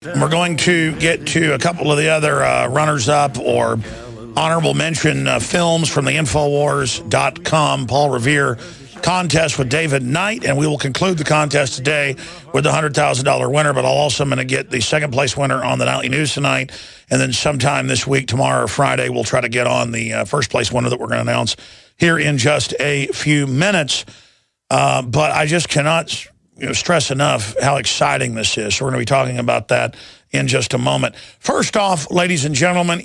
We're going to get to a couple of the other runners-up or honorable mention films from the Infowars.com Paul Revere contest with David Knight, and we will conclude the contest today with the $100,000 winner, but I'm going to get the second-place winner on the Nightly News tonight, and then sometime this week, tomorrow or Friday, we'll try to get on the first-place winner that we're going to announce here in just a few minutes. But I just cannot stress enough how exciting this is. So we're going to be talking about that in just a moment. First off, ladies and gentlemen,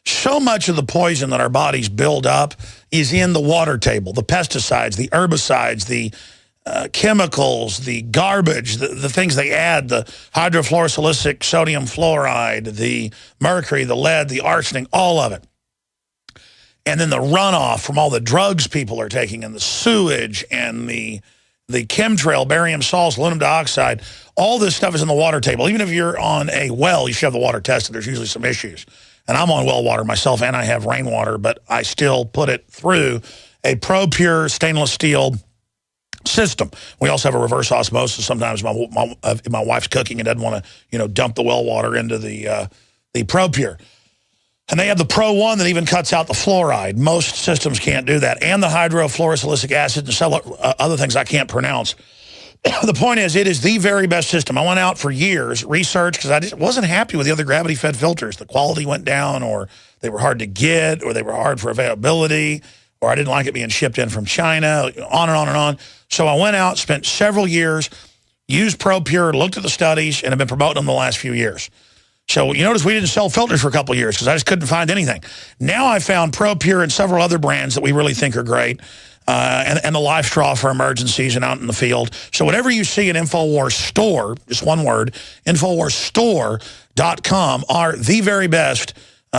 so much of the poison that our bodies build up is in the water table, the pesticides, the herbicides, the chemicals, the garbage, the things they add, the hydrofluorosilicic sodium fluoride, the mercury, the lead, the arsenic, all of it. And then the runoff from all the drugs people are taking and the sewage and the chemtrail, barium salts, aluminum dioxide, all this stuff is in the water table. Even if you're on a well, you should have the water tested. There's usually some issues. And I'm on well water myself, and I have rainwater, but I still put it through a ProPure stainless steel system. We also have a reverse osmosis. Sometimes if my wife's cooking and doesn't want to, dump the well water into the ProPure. And they have the Pro One that even cuts out the fluoride. Most systems can't do that. And the hydrofluorosilicic acid and several other things I can't pronounce. The point is, it is the very best system. I went out for years, research, because I just wasn't happy with the other gravity-fed filters. The quality went down, or they were hard to get, or they were hard for availability, or I didn't like it being shipped in from China, on and on and on. So I went out, spent several years, used ProPure, looked at the studies, and have been promoting them the last few years. So you notice we didn't sell filters for a couple of years because I just couldn't find anything. Now I found ProPure and several other brands that we really think are great, and the Life Straw for emergencies and out in the field. So whatever you see at InfoWars Store, just one word, InfoWarsStore.com are the very best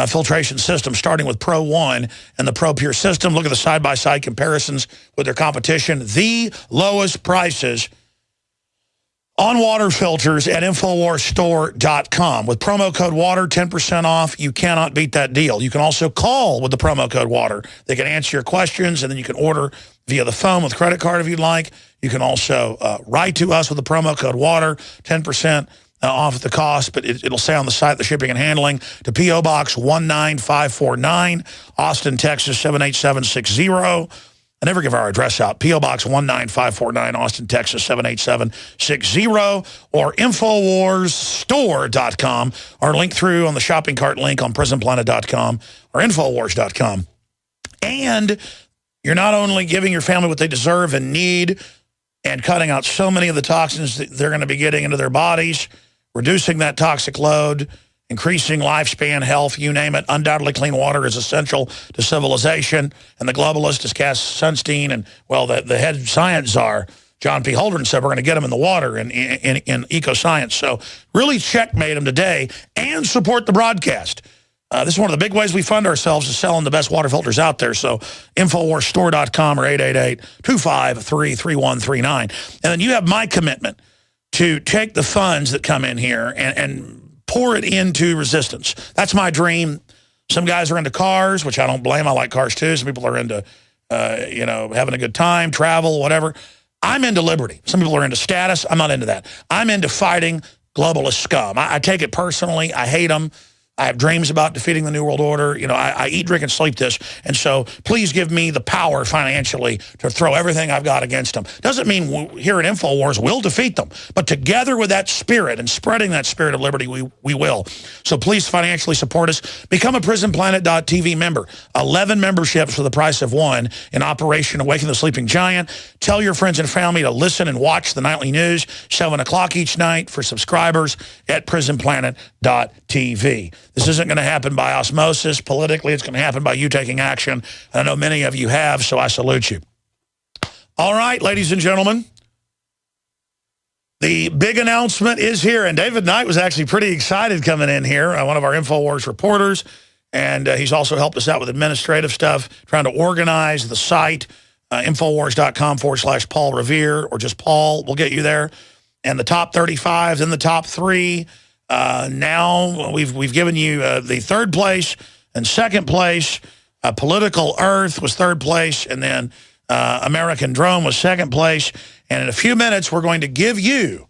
filtration system, starting with Pro One and the ProPure system. Look at the side-by-side comparisons with their competition. The lowest prices on water filters at InfoWarsStore.com. With promo code WATER, 10% off. You cannot beat that deal. You can also call with the promo code WATER. They can answer your questions, and then you can order via the phone with credit card if you'd like. You can also write to us with the promo code WATER, 10% off the cost, but it'll say on the site the shipping and handling to P.O. Box 19549, Austin, Texas 78760. I never give our address out. P.O. Box 19549, Austin, Texas 78760, or InfoWarsStore.com, or link through on the shopping cart link on PrisonPlanet.com or Infowars.com. And you're not only giving your family what they deserve and need and cutting out so many of the toxins that they're going to be getting into their bodies, reducing that toxic load, increasing lifespan, health, you name it. Undoubtedly, clean water is essential to civilization. And the globalist is Cass Sunstein, and, well, the head science czar, John P. Holdren, said we're going to get them in the water in eco-science. So really checkmate them today and support the broadcast. This is one of the big ways we fund ourselves is selling the best water filters out there. So InfoWarsStore.com or 888-253-3139. And then you have my commitment to take the funds that come in here and pour it into resistance. That's my dream. Some guys are into cars, which I don't blame. I like cars too. Some people are into, having a good time, travel, whatever. I'm into liberty. Some people are into status. I'm not into that. I'm into fighting globalist scum. I take it personally. I hate them. I have dreams about defeating the New World Order. I eat, drink, and sleep this. And so please give me the power financially to throw everything I've got against them. Doesn't mean here at InfoWars we'll defeat them. But together with that spirit and spreading that spirit of liberty, we will. So please financially support us. Become a PrisonPlanet.tv member. 11 memberships for the price of one in Operation Awaken the Sleeping Giant. Tell your friends and family to listen and watch the nightly news, 7 o'clock each night for subscribers at PrisonPlanet.tv. This isn't going to happen by osmosis. Politically, it's going to happen by you taking action. And I know many of you have, so I salute you. All right, ladies and gentlemen. The big announcement is here. And David Knight was actually pretty excited coming in here, one of our InfoWars reporters. And he's also helped us out with administrative stuff, trying to organize the site, Infowars.com/Paul Revere, or just Paul. We'll get you there. And the top 35 and the top 3. Now we've given you the third place and second place. Political Earth was third place, and then American Drone was second place. And in a few minutes, we're going to give you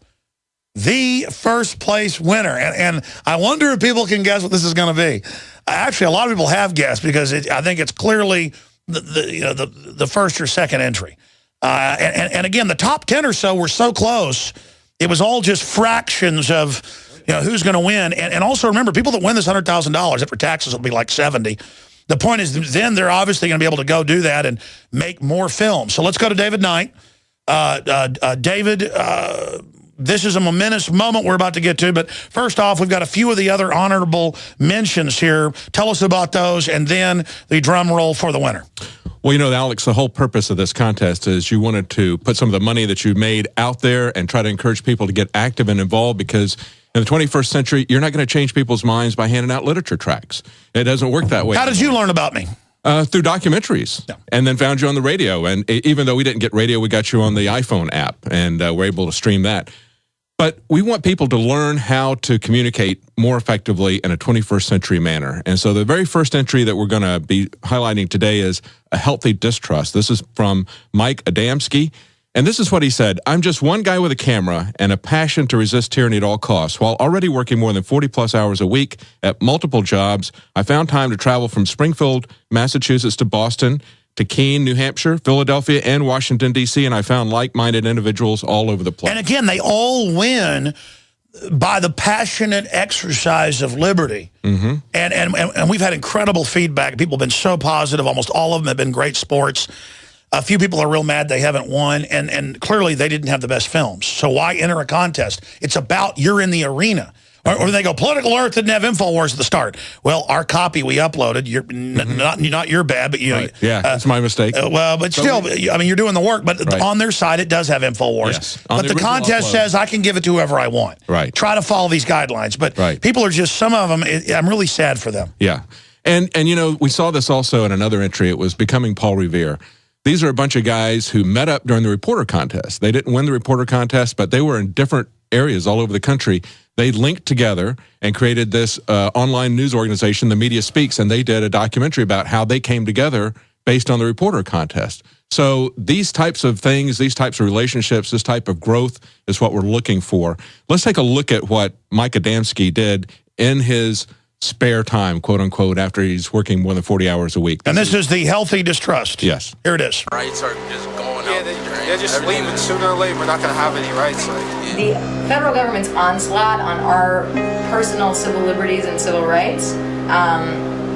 the first place winner. And I wonder if people can guess what this is going to be. Actually, a lot of people have guessed because I think it's clearly the first or second entry. And again, the top 10 or so were so close. It was all just fractions of who's going to win. And also remember, people that win this $100,000 after taxes will be like 70. The point is then they're obviously going to be able to go do that and make more films. So let's go to David Knight. David, this is a momentous moment we're about to get to, but first off, we've got a few of the other honorable mentions here. Tell us about those, and then the drum roll for the winner. Well, Alex, the whole purpose of this contest is you wanted to put some of the money that you made out there and try to encourage people to get active and involved, because in the 21st century, you're not going to change people's minds by handing out literature tracts. It doesn't work that way. How did you learn about me? Through documentaries, and then found you on the radio. And even though we didn't get radio, we got you on the iPhone app, and we're able to stream that. But we want people to learn how to communicate more effectively in a 21st century manner. And so the very first entry that we're going to be highlighting today is A Healthy Distrust. This is from Mike Adamski. And this is what he said: "I'm just one guy with a camera and a passion to resist tyranny at all costs. While already working more than 40-plus hours a week at multiple jobs, I found time to travel from Springfield, Massachusetts to Boston, to Keene, New Hampshire, Philadelphia, and Washington, D.C., and I found like-minded individuals all over the place." And again, they all win by the passionate exercise of liberty. Mm-hmm. And we've had incredible feedback. People have been so positive. Almost all of them have been great sports. A few people are real mad they haven't won, and clearly they didn't have the best films. So why enter a contest? It's about you're in the arena. Or they go, Political Earth didn't have InfoWars at the start. Well, our copy we uploaded, not your bad, but right. Yeah, that's my mistake. Well, but still, I mean, you're doing the work, but on their side, it does have InfoWars. Yes. But the contest says I can give it to whoever I want. Right. Try to follow these guidelines. But people are just, some of them, I'm really sad for them. Yeah. And we saw this also in another entry. It was Becoming Paul Revere. These are a bunch of guys who met up during the reporter contest. They didn't win the reporter contest, but they were in different areas all over the country. They linked together and created this online news organization, The Media Speaks, and they did a documentary about how they came together based on the reporter contest. So these types of things, these types of relationships, this type of growth is what we're looking for. Let's take a look at what Mike Adamski did in his spare time, quote unquote, after he's working more than 40 hours a week. And this is The Healthy Distrust. Yes. Here it is. Rights are just going out. They're just leaving. Sooner or later, we're not going to have any rights. The federal government's onslaught on our personal civil liberties and civil rights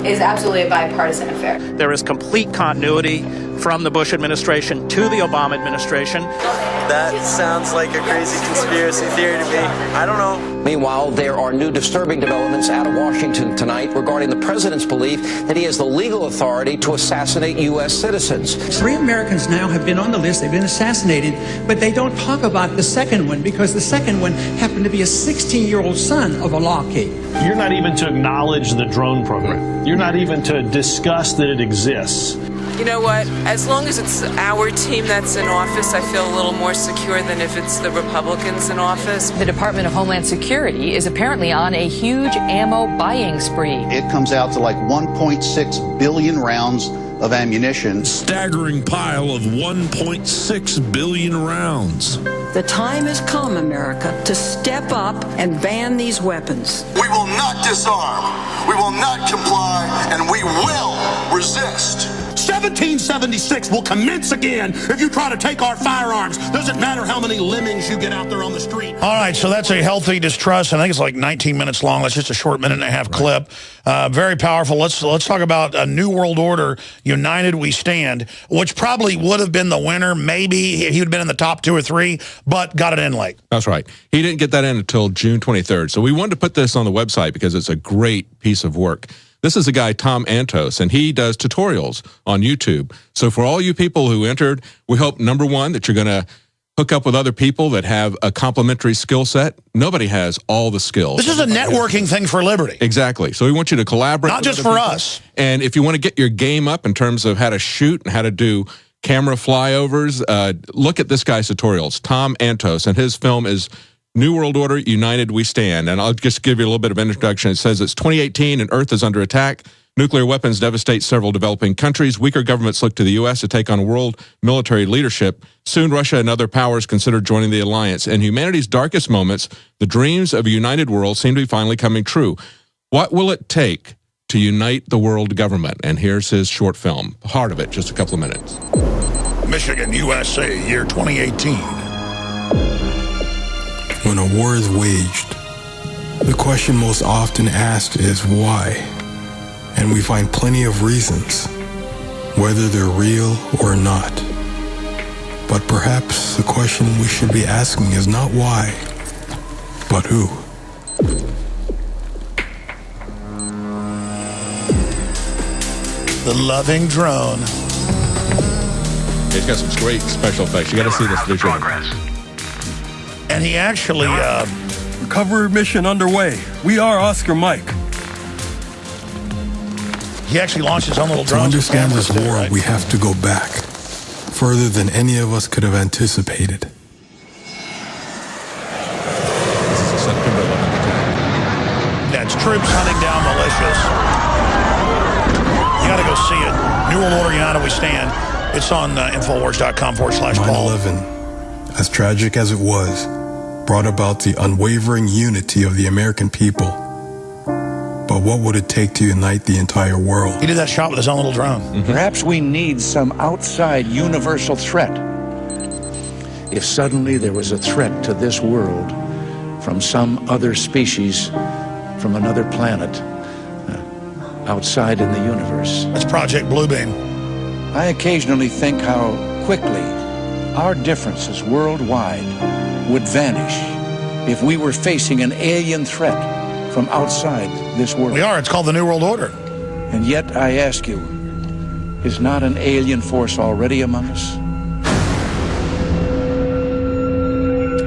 is absolutely a bipartisan affair. There is complete continuity from the Bush administration to the Obama administration. That sounds like a crazy conspiracy theory to me. I don't know. Meanwhile, there are new disturbing developments out of Washington tonight regarding the president's belief that he has the legal authority to assassinate U.S. citizens. 3 Americans now have been on the list. They've been assassinated, but they don't talk about the second one because the second one happened to be a 16-year-old son of a Lockheed. You're not even to acknowledge the drone program. You're not even to discuss that it exists. You know what? As long as it's our team that's in office, I feel a little more secure than if it's the Republicans in office. The Department of Homeland Security is apparently on a huge ammo buying spree. It comes out to like 1.6 billion rounds of ammunition. Staggering pile of 1.6 billion rounds. The time has come, America, to step up and ban these weapons. We will not disarm, we will not comply, and we will resist. 1776 will commence again if you try to take our firearms. Doesn't matter how many lemmings you get out there on the street. All right, so that's A Healthy Distrust. I think it's like 19 minutes long. That's just a short minute-and-a-half clip. Very powerful. Let's talk about a New World Order, United We Stand, which probably would have been the winner. Maybe he would have been in the top 2 or 3, but got it in late. That's right. He didn't get that in until June 23rd. So we wanted to put this on the website because it's a great piece of work. This is a guy, Tom Antos, and he does tutorials on YouTube. So for all you people who entered, we hope, number one, that you're going to hook up with other people that have a complementary skill set. Nobody has all the skills. This is a networking thing for liberty. Exactly. So we want you to collaborate. Not just for us. And if you want to get your game up in terms of how to shoot and how to do camera flyovers, look at this guy's tutorials, Tom Antos, and his film is New World Order, United We Stand. And I'll just give you a little bit of introduction. It says it's 2018 and Earth is under attack. Nuclear weapons devastate several developing countries. Weaker governments look to the U.S. to take on world military leadership. Soon, Russia and other powers consider joining the alliance. In humanity's darkest moments, the dreams of a united world seem to be finally coming true. What will it take to unite the world government? And here's his short film, Heart of It, just a couple of minutes. Michigan, USA, year 2018. When a war is waged, the question most often asked is why? And we find plenty of reasons, whether they're real or not. But perhaps the question we should be asking is not why, but who. The loving drone. He's got some great special effects. You got to see this visual. And he actually... recovery mission underway. We are Oscar Mike. He actually launched his own little drone. To understand this war, right? We have to go back, further than any of us could have anticipated. This is a September 11th attack. That's troops hunting down militias. You got to go see it. New World Order, United We Stand. It's on Infowars.com/Paul. 9/11, as tragic as it was, brought about the unwavering unity of the American people. But what would it take to unite the entire world? He did that shot with his own little drone. Mm-hmm. Perhaps we need some outside universal threat. If suddenly there was a threat to this world from some other species, from another planet, outside in the universe. That's Project Bluebeam. I occasionally think how quickly our differences worldwide would vanish if we were facing an alien threat from outside this world. We are. It's called the New World Order. And yet, I ask you, is not an alien force already among us?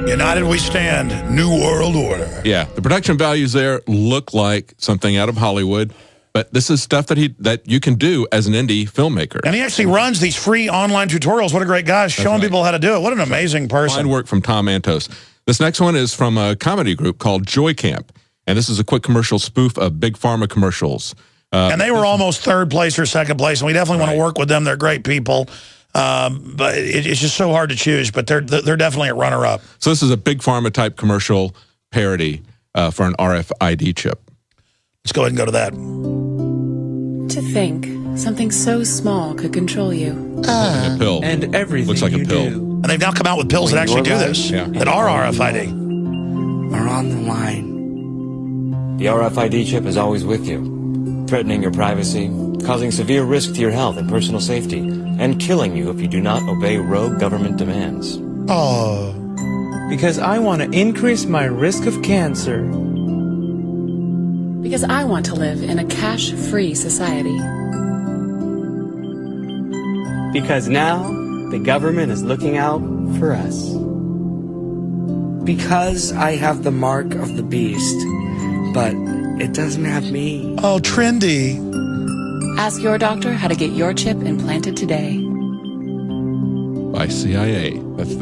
United We Stand, New World Order. Yeah, the production values there look like something out of Hollywood, but this is stuff that you can do as an indie filmmaker. And he actually runs these free online tutorials. What a great guy, showing people how to do it. What an amazing person. Fine work from Tom Antos. This next one is from a comedy group called Joy Camp. And this is a quick commercial spoof of Big Pharma commercials. And they were almost third place or second place, and we definitely want to work with them. They're great people. But it's just so hard to choose, but they're definitely a runner-up. So this is a Big Pharma type commercial parody for an RFID chip. Let's go ahead and go to that. To think something so small could control you. A pill. And everything looks like a pill. And they've now come out with pills that actually do this, that are RFID. Are on the line. The RFID chip is always with you, threatening your privacy, causing severe risk to your health and personal safety, and killing you if you do not obey rogue government demands. Oh. Because I want to increase my risk of cancer. Because I want to live in a cash-free society. Because now the government is looking out for us. Because I have the mark of the beast, but it doesn't have me. Oh, trendy. Ask your doctor how to get your chip implanted today. By CIA. That's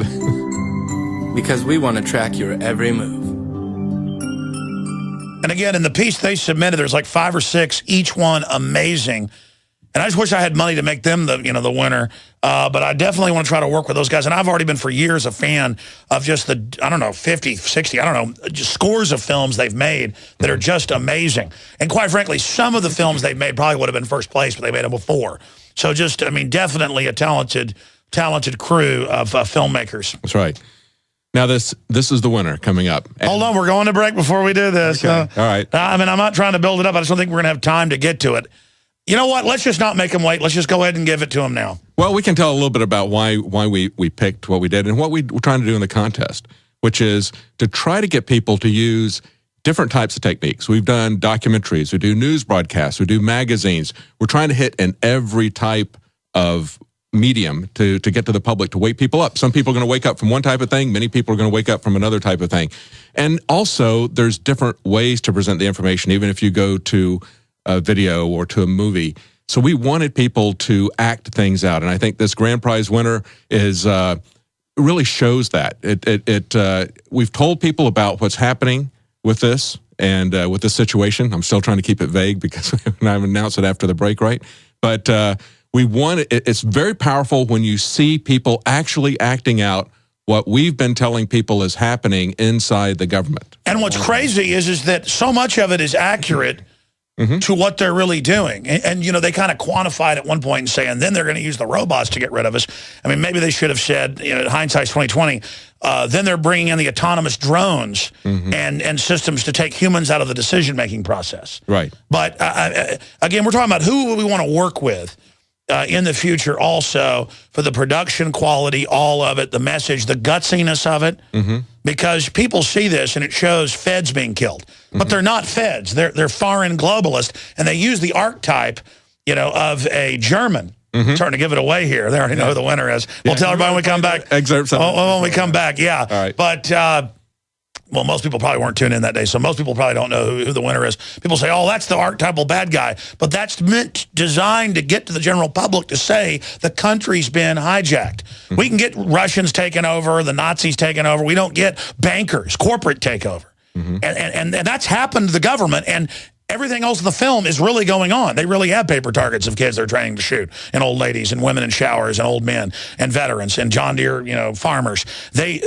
Because we want to track your every move. And again, in the piece they submitted, there's like 5 or 6, each one amazing. And I just wish I had money to make them the winner. But I definitely want to try to work with those guys. And I've already been for years a fan of just the, 50, 60, just scores of films they've made that are just amazing. And quite frankly, some of the films they've made probably would have been first place, but they made them before. So just, definitely a talented crew of filmmakers. That's right. Now, this is the winner coming up. Hold on, we're going to break before we do this. Okay. All right. I'm not trying to build it up. I just don't think we're going to have time to get to it. You know what? Let's just not make them wait. Let's just go ahead and give it to them now. Well, we can tell a little bit about why we picked what we did and what we were trying to do in the contest, which is to try to get people to use different types of techniques. We've done documentaries, we do news broadcasts, we do magazines. We're trying to hit in every type of medium to get to the public, to wake people up. Some people are going to wake up from one type of thing. Many people are going to wake up from another type of thing. And also, there's different ways to present the information, even if you go to a video or to a movie. So we wanted people to act things out. And I think this grand prize winner is really shows that. We've told people about what's happening with this And with this situation, I'm still trying to keep it vague because I haven't announced it after the break, right? But it's very powerful when you see people actually acting out what we've been telling people is happening inside the government. And what's crazy is that so much of it is accurate to what they're really doing. And you know, they kind of quantified at one point and saying, then they're going to use the robots to get rid of us. I mean, maybe they should have said, you know, hindsight's 2020, then they're bringing in the autonomous drones and systems to take humans out of the decision-making process. Right. But again, we're talking about who we want to work with in the future also for the production quality, all of it, the message, the gutsiness of it. Because people see this and it shows feds being killed. But they're not feds. They're foreign globalists. And they use the archetype, you know, of a German. Starting to give it away here. They already know who the winner is. We'll tell everybody when we come back. Excerpts. When we come back, yeah. All right. But... well, most people probably weren't tuned in that day, so most people probably don't know who the winner is. People say, oh, that's the archetypal bad guy. But that's designed to get to the general public to say the country's been hijacked. We can get Russians taken over, the Nazis taken over. We don't get bankers, corporate takeover. And that's happened to the government, and everything else in the film is really going on. They really have paper targets of kids they're training to shoot, and old ladies, and women in showers, and old men, and veterans, and John Deere, you know, farmers. They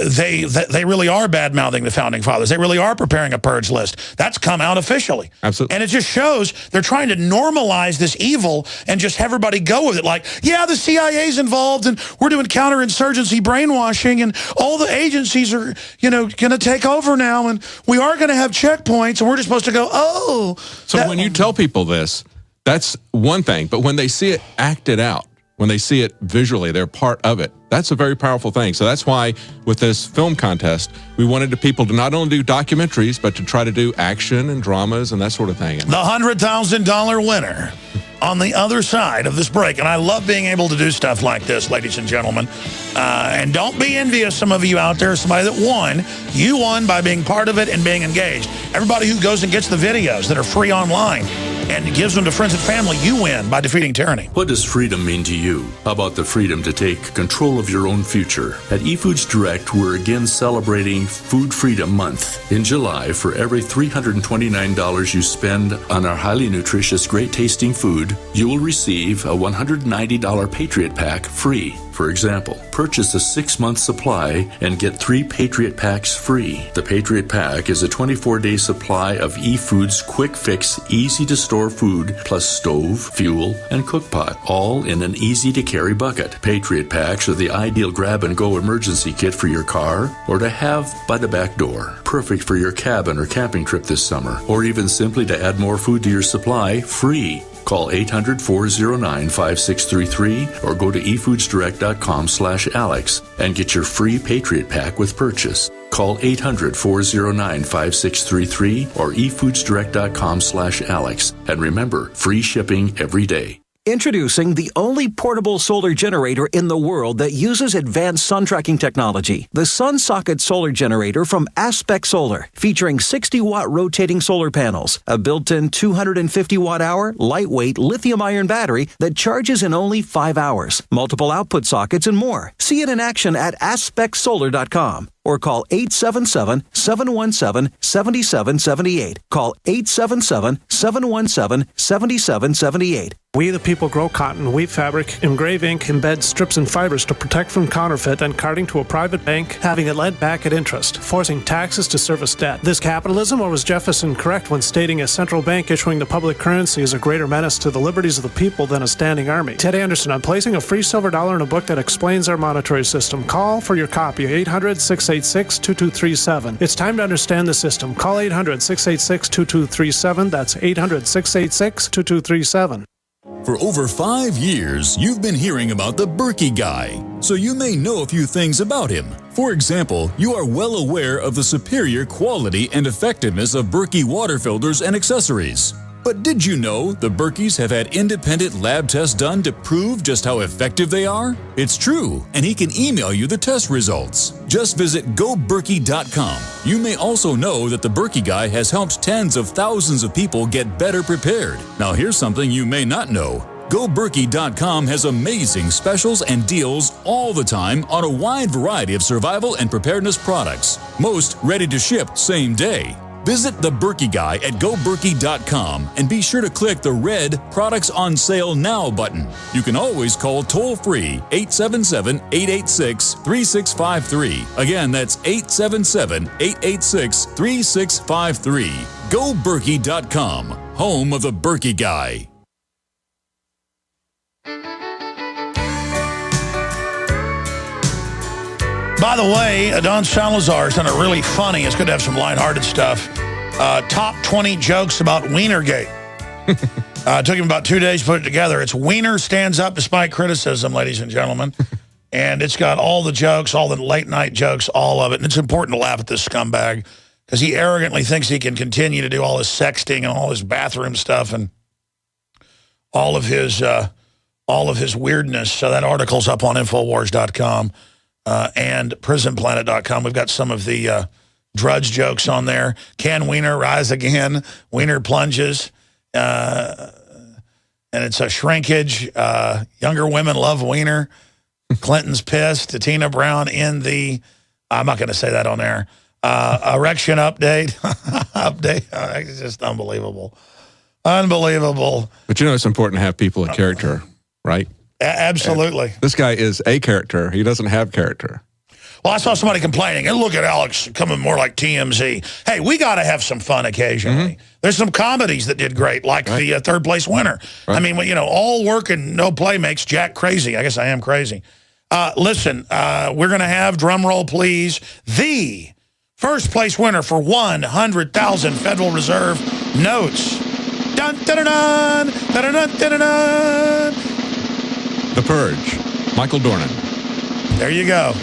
really are bad-mouthing the Founding Fathers. They really are preparing a purge list. That's come out officially. Absolutely. And it just shows they're trying to normalize this evil and just have everybody go with it. Like, yeah, the CIA's involved, and we're doing counterinsurgency brainwashing, and all the agencies are, you know, going to take over now, and we are going to have checkpoints, and we're just supposed to go, oh... So when you tell people this, that's one thing. But when they see it acted out, when they see it visually, they're part of it. That's a very powerful thing. So that's why with this film contest, we wanted the people to not only do documentaries, but to try to do action and dramas and that sort of thing. The $100,000 winner on the other side of this break. And I love being able to do stuff like this, ladies and gentlemen. And don't be envious, some of you out there, somebody that won. You won by being part of it and being engaged. Everybody who goes and gets the videos that are free online and gives them to friends and family, you win by defeating tyranny. What does freedom mean to you? How about the freedom to take control of your own future? At eFoods Direct, we're again celebrating Food Freedom Month. In July, for every $329 you spend on our highly nutritious, great-tasting food, you will receive a $190 Patriot Pack free. For example, purchase a 6-month supply and get 3 Patriot Packs free. The Patriot Pack is a 24-day supply of eFoods quick fix, easy to store food, plus stove, fuel, and cook pot, all in an easy to carry bucket. Patriot Packs are the ideal grab and go emergency kit for your car or to have by the back door. Perfect for your cabin or camping trip this summer, or even simply to add more food to your supply free. Call 800-409-5633 or go to efoodsdirect.com/Alex and get your free Patriot Pack with purchase. Call 800-409-5633 or efoodsdirect.com/Alex. And remember, free shipping every day. Introducing the only portable solar generator in the world that uses advanced sun tracking technology. The SunSocket Solar Generator from Aspect Solar, featuring 60-watt rotating solar panels, a built-in 250-watt-hour lightweight lithium-ion battery that charges in only 5 hours, multiple output sockets, and more. See it in action at aspectsolar.com. Or call 877-717-7778. Call 877-717-7778. We the people grow cotton, weave fabric, engrave ink, embed strips and fibers to protect from counterfeit and carting to a private bank, having it lent back at interest, forcing taxes to service debt. This capitalism, or was Jefferson correct when stating a central bank issuing the public currency is a greater menace to the liberties of the people than a standing army? Ted Anderson, I'm placing a free silver dollar in a book that explains our monetary system. Call for your copy, 800-686-2237. It's time to understand the system. Call 800-686-2237. That's 800-686-2237. For over 5 years, you've been hearing about the Berkey Guy, so you may know a few things about him. For example, you are well aware of the superior quality and effectiveness of Berkey water filters and accessories. But did you know the Berkeys have had independent lab tests done to prove just how effective they are? It's true, and he can email you the test results. Just visit GoBerkey.com. You may also know that the Berkey Guy has helped tens of thousands of people get better prepared. Now here's something you may not know. GoBerkey.com has amazing specials and deals all the time on a wide variety of survival and preparedness products, most ready to ship same day. Visit The Berkey Guy at GoBerkey.com and be sure to click the red Products on Sale Now button. You can always call toll-free 877-886-3653. Again, that's 877-886-3653. GoBerkey.com, home of The Berkey Guy. By the way, Don Salazar's done a really funny, it's good to have some lighthearted stuff, top 20 jokes about Wienergate. It took him about 2 days to put it together. It's Wiener Stands Up Despite Criticism, ladies and gentlemen. And it's got all the jokes, all the late night jokes, all of it. And it's important to laugh at this scumbag because he arrogantly thinks he can continue to do all his sexting and all his bathroom stuff and all of his weirdness. So that article's up on Infowars.com. And PrisonPlanet.com. We've got some of the Drudge jokes on there. Can Wiener rise again? Wiener plunges. And it's a shrinkage. Younger women love Wiener. Clinton's pissed. Tina Brown in the, I'm not going to say that on air. Erection update. It's just unbelievable. Unbelievable. But you know it's important to have people of character, right? Absolutely. This guy is a character. He doesn't have character. Well, I saw somebody complaining, and look at Alex coming more like TMZ. Hey, we got to have some fun occasionally. There's some comedies that did great, like the third place winner. I mean, you know, all work and no play makes Jack crazy. I guess I am crazy. Listen, we're going to have, drum roll please, the first place winner for 100,000 Federal Reserve notes. Dun, dun, dun, dun, dun, dun, dun, dun. The Purge, Michael Dornan. There you go.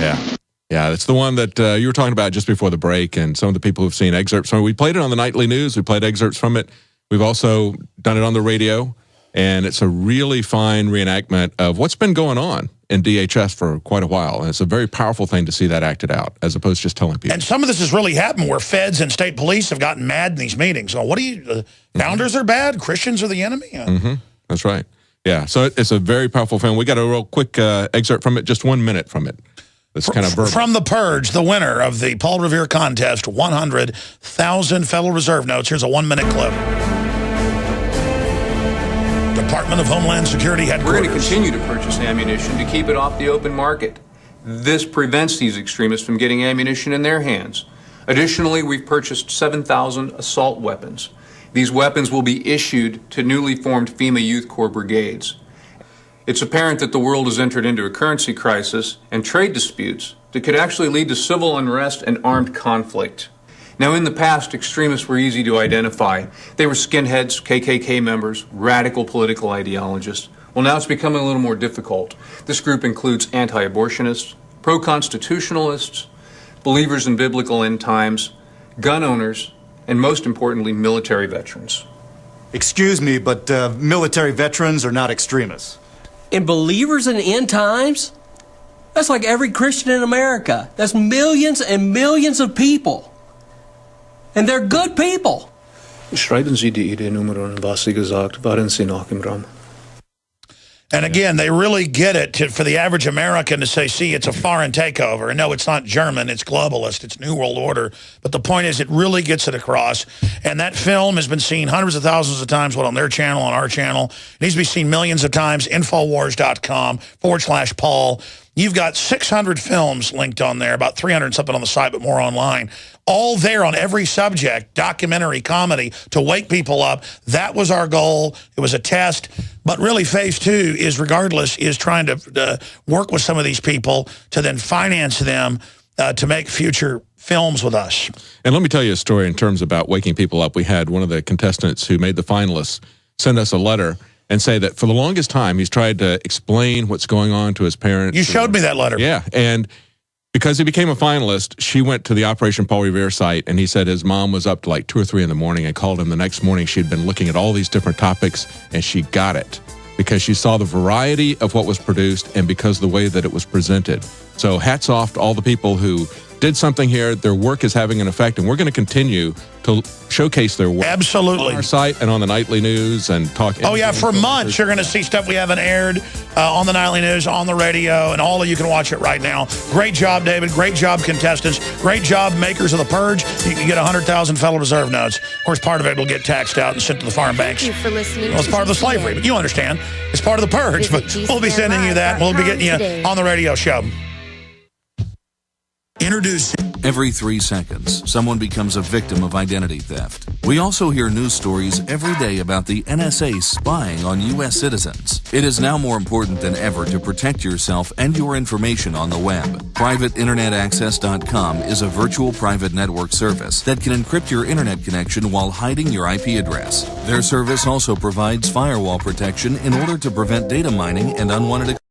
Yeah, it's the one that you were talking about just before the break, and some of the people who've seen excerpts from it. We played it on the nightly news. We played excerpts from it. We've also done it on the radio, and it's a really fine reenactment of what's been going on in DHS for quite a while. And it's a very powerful thing to see that acted out, as opposed to just telling people. And some of this has really happened where feds and state police have gotten mad in these meetings. So what do you, founders are bad, Christians are the enemy? That's right. Yeah, so it's a very powerful film. We got a real quick excerpt from it, just 1 minute from it. It's kind of verbal. From The Purge, the winner of the Paul Revere contest, 100,000 Federal Reserve notes. Here's a 1 minute clip. Department of Homeland Security headquarters. We're going to continue to purchase ammunition to keep it off the open market. This prevents these extremists from getting ammunition in their hands. Additionally, we've purchased 7,000 assault weapons. These weapons will be issued to newly formed FEMA Youth Corps brigades. It's apparent that the world has entered into a currency crisis and trade disputes that could actually lead to civil unrest and armed conflict. Now, in the past, extremists were easy to identify. They were skinheads, KKK members, radical political ideologists. Well, now it's becoming a little more difficult. This group includes anti-abortionists, pro-constitutionalists, believers in biblical end times, gun owners, and most importantly, military veterans. Excuse me, but military veterans are not extremists. And believers in end times? That's like every Christian in America. That's millions and millions of people. And they're good people. Schreiben Sie die ID-Nummer und was Sie gesagt, waren Sie noch im Raum? And again, they really get it for the average American to say, see, it's a foreign takeover. And no, it's not German, it's globalist, it's New World Order. But the point is, it really gets it across. And that film has been seen hundreds of thousands of times, on their channel, on our channel. It needs to be seen millions of times, Infowars.com/Paul. You've got 600 films linked on there, about 300 something on the site, but more online. All there on every subject, documentary, comedy, to wake people up. That was our goal. It was a test. But really, phase 2 is, regardless, is trying to work with some of these people to then finance them to make future films with us. And let me tell you a story in terms about waking people up. We had one of the contestants who made the finalists send us a letter and say that for the longest time, he's tried to explain what's going on to his parents. You showed me that letter. Yeah, and because he became a finalist, she went to the Operation Paul Revere site, and he said his mom was up to like 2 or 3 in the morning and called him the next morning. She'd been looking at all these different topics, and she got it because she saw the variety of what was produced and because of the way that it was presented. So hats off to all the people who did something here. Their work is having an effect, and we're going to continue to showcase their work. Absolutely. On our site and on the Nightly News and talk. Oh, yeah, for months you're going to see stuff we haven't aired on the Nightly News, on the radio, and all of you can watch it right now. Great job, David. Great job, contestants. Great job, makers of The Purge. You can get 100,000 Federal Reserve notes. Of course, part of it will get taxed out and sent to the farm banks. Thank you for listening. Well, it's part of the slavery, but you understand. It's part of The Purge, but we'll be sending you that. We'll be getting you on the radio show. Introduce. Every 3 seconds, someone becomes a victim of identity theft. We also hear news stories every day about the NSA spying on U.S. citizens. It is now more important than ever to protect yourself and your information on the web. PrivateInternetAccess.com is a virtual private network service that can encrypt your internet connection while hiding your IP address. Their service also provides firewall protection in order to prevent data mining and unwanted